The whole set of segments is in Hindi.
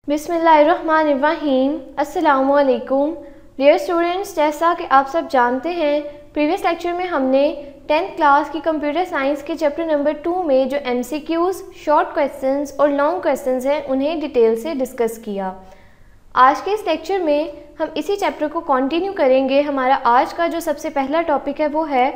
बिस्मिल्लाहिर्रहमानिर्रहीम। अस्सलामुअलैकुम डियर स्टूडेंट्स, जैसा कि आप सब जानते हैं प्रीवियस लेक्चर में हमने 10th क्लास की कंप्यूटर साइंस के चैप्टर नंबर 2 में जो MCQs, शॉर्ट क्वेश्चंस और लॉन्ग क्वेश्चंस हैं उन्हें डिटेल से डिस्कस किया। आज के इस लेक्चर में हम इसी चैप्टर को कंटिन्यू करेंगे। हमारा आज का जो सबसे पहला टॉपिक है वो है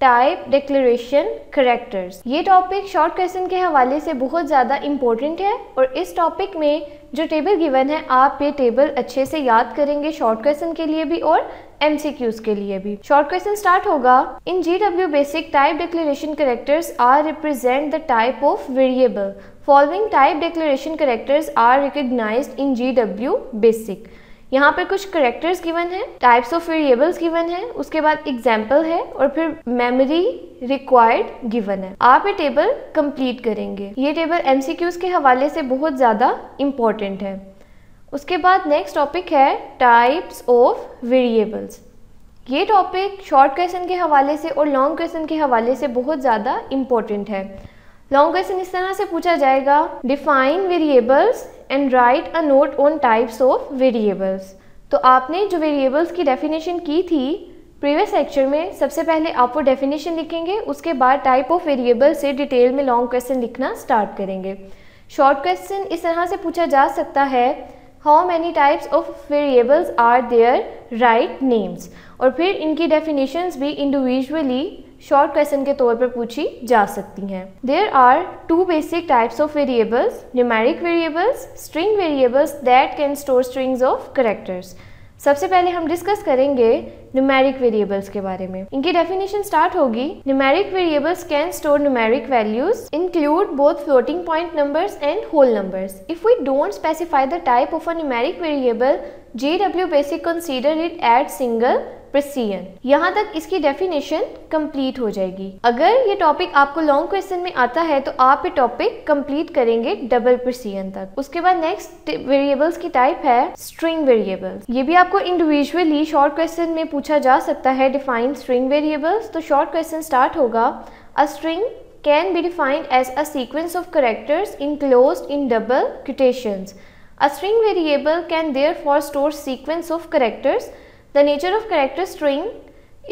टाइप डिक्लेरेशन करैक्टर्स। ये टॉपिक शॉर्ट क्वेश्चन के हवाले से बहुत ज़्यादा इम्पोर्टेंट है और इस टॉपिक में जो टेबल गिवन है आप ये टेबल अच्छे से याद करेंगे, शॉर्ट क्वेश्चन के लिए भी और MCQs के लिए भी। शॉर्ट क्वेश्चन स्टार्ट होगा। In GW basic type declaration characters are represent the type of variable. Following type declaration characters are recognized in GW basic. यहाँ पर कुछ करेक्टर्स गिवन है, टाइप्स ऑफ वेरिएबल्स गिवन है, उसके बाद एग्जाम्पल है और फिर मेमोरी रिक्वायर्ड गिवन है। आप ये टेबल कंप्लीट करेंगे। ये टेबल MCQs के हवाले से बहुत ज़्यादा इम्पोर्टेंट है। उसके बाद नेक्स्ट टॉपिक है टाइप्स ऑफ वेरिएबल्स। ये टॉपिक शॉर्ट क्वेश्चन के हवाले से और लॉन्ग क्वेश्चन के हवाले से बहुत ज़्यादा इम्पोर्टेंट है। लॉन्ग क्वेश्चन इस तरह से पूछा जाएगा, define variables and right a note on types of variables. तो आपने जो वेरिएबल्स की डेफिनेशन की थी प्रीवियस लेक्चर में, सबसे पहले आप वो डेफिनेशन लिखेंगे, उसके बाद टाइप ऑफ वेरिएबल से डिटेल में लॉन्ग क्वेश्चन लिखना स्टार्ट करेंगे। शॉर्ट क्वेश्चन इस तरह से पूछा जा सकता है, how many types of variables are there, write names. और फिर इनकी डेफिनेशंस भी इंडिविजुअली शॉर्ट क्वेश्चन के तौर पर पूछी जा सकती हैं। There are two basic types of variables, numeric variables, string variables that can store strings of characters. सबसे पहले हम डिस्कस करेंगे न्यूमेरिक वेरिएबल्स के बारे में। इनकी डेफिनेशन स्टार्ट होगी, numeric variables can store numeric values, include both floating point numbers and whole numbers. If we don't specify the type of a numeric variable, GW basic consider it at single precision. यहाँ तक इसकी डेफिनेशन कंप्लीट हो जाएगी। अगर ये टॉपिक आपको लॉन्ग क्वेश्चन में आता है तो आप ये टॉपिक कंप्लीट करेंगे डबल प्रिसिजन तक। उसके बाद नेक्स्ट वेरिएबल्स की टाइप है स्ट्रिंग वेरिएबल्स। ये भी आपको इंडिविजुअली शॉर्ट क्वेश्चन में पूछा जा सकता है, डिफाइन स्ट्रिंग वेरिएबल्स। तो शॉर्ट क्वेश्चन स्टार्ट होगा, a string can be defined as a sequence of characters enclosed in double quotations. A string variable can therefore store sequence of characters. The nature of character string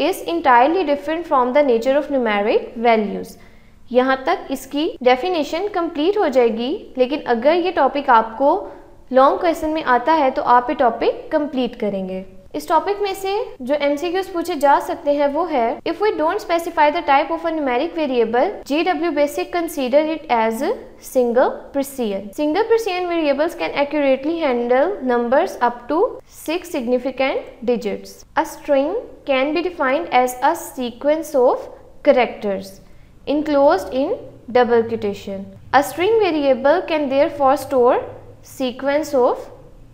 is entirely different from the nature of numeric values. यहाँ तक इसकी डेफिनेशन कंप्लीट हो जाएगी, लेकिन अगर ये टॉपिक आपको लॉन्ग क्वेश्चन में आता है तो आप ये टॉपिक कंप्लीट करेंगे। इस टॉपिक में से जो MCQs पूछे जा सकते हैं वो है, if we don't specify the type of a numeric variable, GW basic consider it as single precision. Single precision variables can accurately handle numbers up to 6 significant digits. A string can be defined as a sequence of characters enclosed in double quotation. A string variable can therefore store sequence of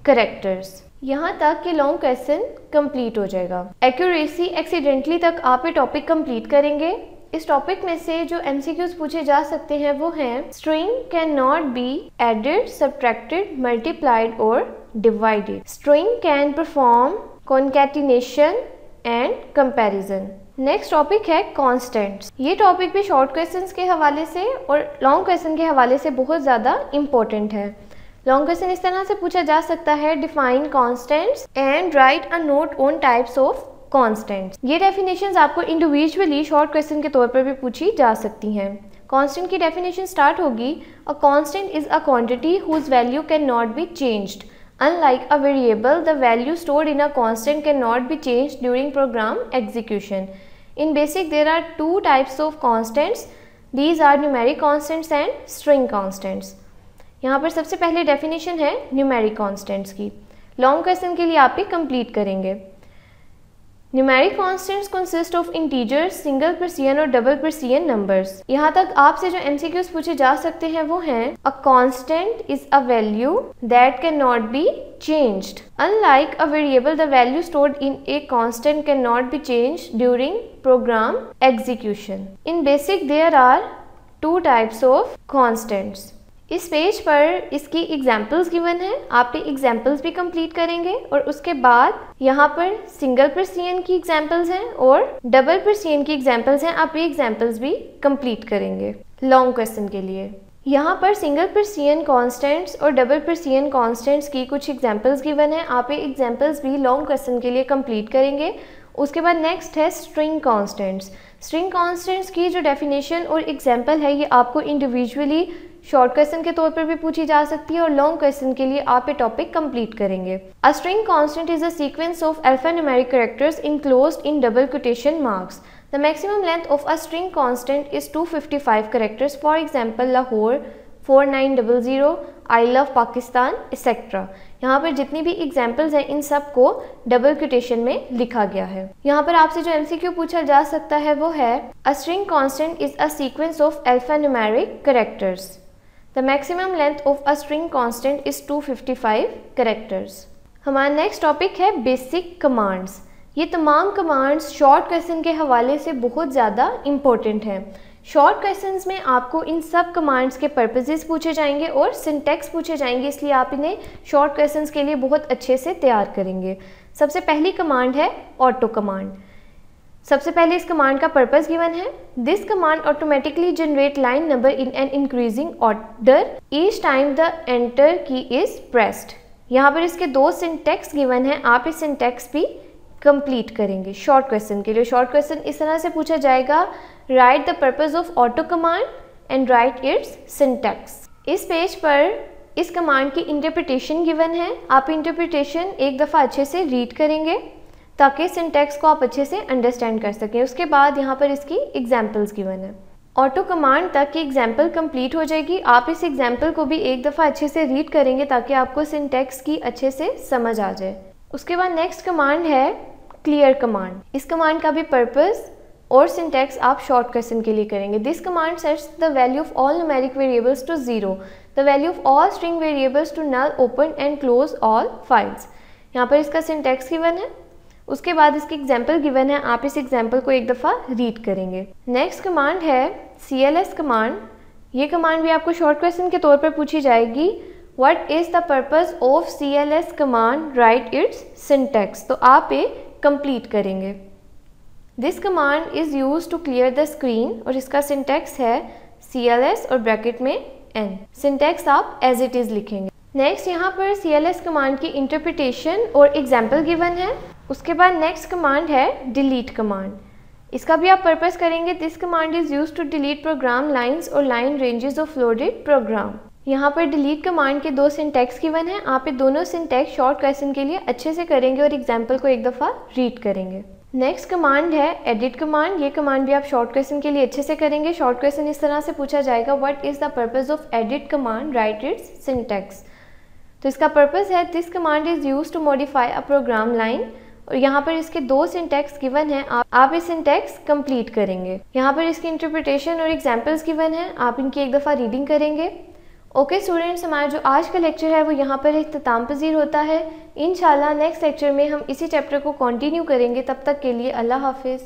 characters. यहाँ तक कि लॉन्ग क्वेश्चन कंप्लीट हो जाएगा। एक्यूरेसी एक्सीडेंटली तक आप ये टॉपिक कंप्लीट करेंगे। इस टॉपिक में से जो MCQs पूछे जा सकते हैं वो हैं, string can not be added, subtracted, multiplied और divided. String can perform concatenation and comparison. Next topic है कॉन्स्टेंट्स। ये टॉपिक भी शॉर्ट क्वेश्चंस के हवाले से और लॉन्ग क्वेश्चन के हवाले से बहुत ज़्यादा इम्पोर्टेंट है। लॉन्ग क्वेश्चन इस तरह से पूछा जा सकता है, define constants and right a note on types of constants. ये डेफिनेशंस आपको इंडिविजुअली शॉर्ट क्वेश्चन के तौर पर भी पूछी जा सकती हैं। कांस्टेंट की डेफिनेशन स्टार्ट होगी, a constant is a quantity whose value can not be changed. Unlike a variable, the value stored in a constant cannot be changed during program execution. In basic, there are two types of constants. These are numeric constants and string constants. यहाँ पर सबसे पहले डेफिनेशन है न्यूमेरिक कॉन्स्टेंट्स की। लॉन्ग क्वेश्चन के लिए आप ये कंप्लीट करेंगे। Numeric constants consist of integers, single precision और डबल प्रिसिजन नंबर्स। यहाँ तक आपसे जो MCQs पूछे जा सकते हैं वो हैं, a constant is a value that can not be changed. Unlike a variable, the value stored in a constant can not be changed during program execution. In basic there are two types of constants. इस पेज पर इसकी एग्जाम्पल्स गिवन है, आप ये एग्जाम्पल्स भी कंप्लीट करेंगे और उसके बाद यहाँ पर सिंगल प्रिसिजन की एग्जाम्पल्स हैं और डबल प्रिसिजन की एग्जाम्पल्स हैं, आप ये एग्जाम्पल्स भी कंप्लीट करेंगे लॉन्ग क्वेश्चन के लिए। यहाँ पर सिंगल पर्सियन कॉन्स्टेंट्स और डबल पर्सियन कॉन्स्टेंट्स की कुछ एग्जांपल्स गिवन है। आप ये एग्जांपल्स भी लॉन्ग क्वेश्चन के लिए कंप्लीट करेंगे। उसके बाद नेक्स्ट है स्ट्रिंग कॉन्स्टेंट्स। स्ट्रिंग कॉन्स्टेंट्स की जो डेफिनेशन और एग्जांपल है ये आपको इंडिविजुअली शॉर्ट क्वेश्चन के तौर पर भी पूछी जा सकती है और लॉन्ग क्वेश्चन के लिए आप ये टॉपिक कंप्लीट करेंगे। A string constant is a sequence of alphanumeric characters enclosed in double quotation marks. The maximum length of a string constant is 255 characters. For example, Lahore 4900, I love Pakistan, etc. यहाँ पर जितनी भी एग्जाम्पल्स हैं इन सब को डबल कोटेशन में लिखा गया है। यहाँ पर आपसे जो MCQ पूछा जा सकता है वो है A string constant is a sequence of alphanumeric characters. The maximum length of a string constant is 255 characters. हमारा नेक्स्ट टॉपिक है बेसिक कमांड्स। ये तमाम कमांड्स शॉर्ट क्वेश्चन के हवाले से बहुत ज़्यादा इम्पोर्टेंट हैं। शॉर्ट क्वेश्चंस में आपको इन सब कमांड्स के पर्पसेस पूछे जाएंगे और सिंटैक्स पूछे जाएंगे, इसलिए आप इन्हें शॉर्ट क्वेश्चंस के लिए बहुत अच्छे से तैयार करेंगे। सबसे पहली कमांड है ऑटो कमांड। सबसे पहले इस कमांड का पर्पस गिवन है। This command automatically generate line number in an increasing order each time the enter की इज प्रेस्ड। यहाँ पर इसके दो सिंटैक्स गिवन है, आप इस सिंटैक्स भी कंप्लीट करेंगे शॉर्ट क्वेश्चन के लिए। शॉर्ट क्वेश्चन इस तरह से पूछा जाएगा, right the purpose of auto command and right its syntax. इस पेज पर इस कमांड की इंटरप्रिटेशन गिवन है। आप इंटरप्रिटेशन एक दफ़ा अच्छे से रीड करेंगे ताकि सिंटैक्स को आप अच्छे से अंडरस्टैंड कर सकें। उसके बाद यहाँ पर इसकी एग्जाम्पल्स गिवन है। ऑटो कमांड तक की एग्जाम्पल कंप्लीट हो जाएगी। आप इस एग्जाम्पल को भी एक दफ़ा अच्छे से रीड करेंगे ताकि आपको सिंटैक्स की अच्छे से समझ आ जाए। उसके बाद नेक्स्ट कमांड है क्लियर कमांड। इस कमांड का भी पर्पस और सिंटैक्स आप शॉर्ट क्वेश्चन के लिए करेंगे। This command sets the value of all numeric variables to 0, the value of all string variables to null, open and close all files. यहाँ पर इसका सिंटैक्स गिवन है। उसके बाद इसकी एग्जाम्पल गिवन है, आप इस एग्जाम्पल को एक दफ़ा रीड करेंगे। नेक्स्ट कमांड है CLS कमांड। ये कमांड भी आपको शॉर्ट क्वेश्चन के तौर पर पूछी जाएगी। What is the purpose of CLS command? Write its syntax। तो आप ये कंप्लीट करेंगे। This command is use to clear the screen और इसका सिंटैक्स है CLS और ब्रैकेट में N। सिंटैक्स आप एज इट इज़ लिखेंगे। नेक्स्ट यहाँ पर CLS कमांड की इंटरप्रिटेशन और एग्जाम्पल गिवन है। उसके बाद नेक्स्ट कमांड है डिलीट कमांड। इसका भी आप पर्पस करेंगे। This command is use to delete program lines और line ranges of loaded program. यहाँ पर डिलीट कमांड के दो सिंटैक्स गिवन है। आप ये दोनों सिंटैक्स शॉर्ट क्वेश्चन के लिए अच्छे से करेंगे और एग्जाम्पल को एक दफ़ा रीड करेंगे। नेक्स्ट कमांड है एडिट कमांड। ये कमांड भी आप शॉर्ट क्वेश्चन के लिए अच्छे से करेंगे। शॉर्ट क्वेश्चन इस तरह से पूछा जाएगा, what is the purpose of edit command? Write its syntax. तो इसका पर्पस है this command is use to modify a program line और यहाँ पर इसके दो सिंटैक्स गिवन है। आप इस सिंटैक्स कंप्लीट करेंगे। यहाँ पर इसकी इंटरप्रिटेशन और एग्जाम्पल्स गिवन है, आप इनकी एक दफ़ा रीडिंग करेंगे। ओके स्टूडेंट्स, हमारा जो आज का लेक्चर है वो यहाँ पर इख्तिताम पज़ीर होता है। इंशाल्लाह नेक्स्ट लेक्चर में हम इसी चैप्टर को कंटिन्यू करेंगे। तब तक के लिए अल्लाह हाफिज़।